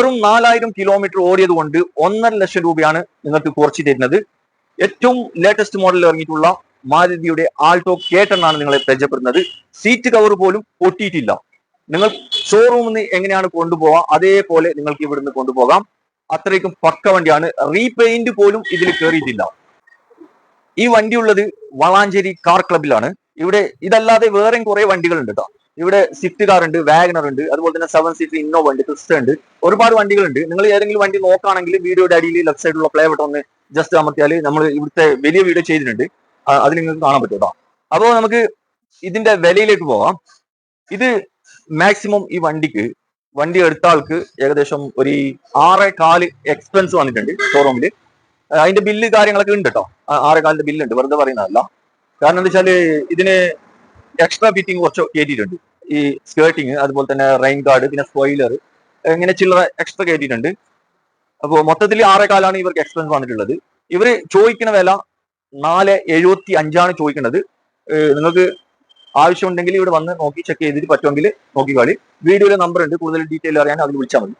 വെറും 4000 കിലോമീറ്റർ ഓടിയത് കൊണ്ട് 1.5 ലക്ഷം രൂപയാണ് നിങ്ങൾക്ക് കുറച്ച് തരുന്നത്. ഏറ്റവും ലേറ്റസ്റ്റ് മോഡലിൽ ഇറങ്ങിയിട്ടുള്ള മാരുതിയുടെ ആൾട്ടോ K10 ആണ് നിങ്ങളെ പരിചയപ്പെടുന്നത്. സീറ്റ് കവർ പോലും പൊട്ടിയിട്ടില്ല. നിങ്ങൾ ഷോറൂമിൽ നിന്ന് എങ്ങനെയാണ് കൊണ്ടുപോകാം അതേപോലെ നിങ്ങൾക്ക് ഇവിടുന്ന് കൊണ്ടുപോകാം. അത്രയ്ക്കും പക്ക വണ്ടിയാണ്. റീപെയിന്റ് പോലും ഇതിൽ കയറിയിട്ടില്ല. ഈ വണ്ടി ഉള്ളത് വളാഞ്ചേരി കാർ ക്ലബിലാണ്. ഇവിടെ ഇതല്ലാതെ വേറെയും കുറെ വണ്ടികളുണ്ട് കേട്ടോ. ഇവിടെ സ്വിഫ്റ്റ് കാർ ഉണ്ട്, വാഗനർ ഉണ്ട്, അതുപോലെ തന്നെ 7 സീറ്റർ ഇന്നോവ ഉണ്ട്, ക്രിസ്റ്റ ഉണ്ട്, ഒരുപാട് വണ്ടികളുണ്ട്. നിങ്ങൾ ഏതെങ്കിലും വണ്ടി നോക്കുകയാണെങ്കിൽ വീഡിയോയുടെ അടിയിൽ ലെഫ്റ്റ് സൈഡിലുള്ള പ്ലേ ബട്ടൺ ഒന്ന് ജസ്റ്റ് അമർത്തിയാൽ നമ്മൾ ഇവിടുത്തെ വലിയ വീഡിയോ ചെയ്തിട്ടുണ്ട്, അതിൽ നിങ്ങൾക്ക് കാണാൻ പറ്റും കേട്ടോ. അപ്പോൾ നമുക്ക് ഇതിന്റെ വിലയിലേക്ക് പോവാം. ഇത് മാക്സിമം ഈ വണ്ടി എടുത്ത ആൾക്ക് ഏകദേശം ഒരു 6.25 എക്സ്പെൻസ് വന്നിട്ടുണ്ട് ഷോറൂമിൽ. അതിന്റെ ബില്ല് കാര്യങ്ങളൊക്കെ ഉണ്ട് കേട്ടോ. 6.25 ബില്ല് ഉണ്ട്, വെറുതെ പറയുന്നതല്ല. കാരണം എന്താ വെച്ചാല് ഇതിന് എക്സ്ട്രാ ഫിറ്റിംഗ് കുറച്ച് കയറ്റിയിട്ടുണ്ട്. ഈ സ്കേർട്ടിങ്, അതുപോലെ തന്നെ റെയിൻ ഗാർഡ്, പിന്നെ സ്പോയിലർ, ഇങ്ങനെ ചില്ലറ എക്സ്ട്രാ കയറ്റിയിട്ടുണ്ട്. അപ്പോൾ മൊത്തത്തിൽ 6.25 ഇവർക്ക് എക്സ്പെൻസ് വന്നിട്ടുള്ളത്. ഇവര് ചോദിക്കുന്ന വില 4.75 ചോദിക്കുന്നത്. നിങ്ങൾക്ക് ആവശ്യമുണ്ടെങ്കിൽ ഇവിടെ വന്ന് നോക്കി ചെക്ക് ചെയ്തിട്ട് പറ്റുമെങ്കിൽ നോക്കിക്കാളി. വീഡിയോയിലെ നമ്പർ ഉണ്ട്, കൂടുതൽ ഡീറ്റെയിൽ അറിയാൻ അതിൽ വിളിച്ചാൽ മതി.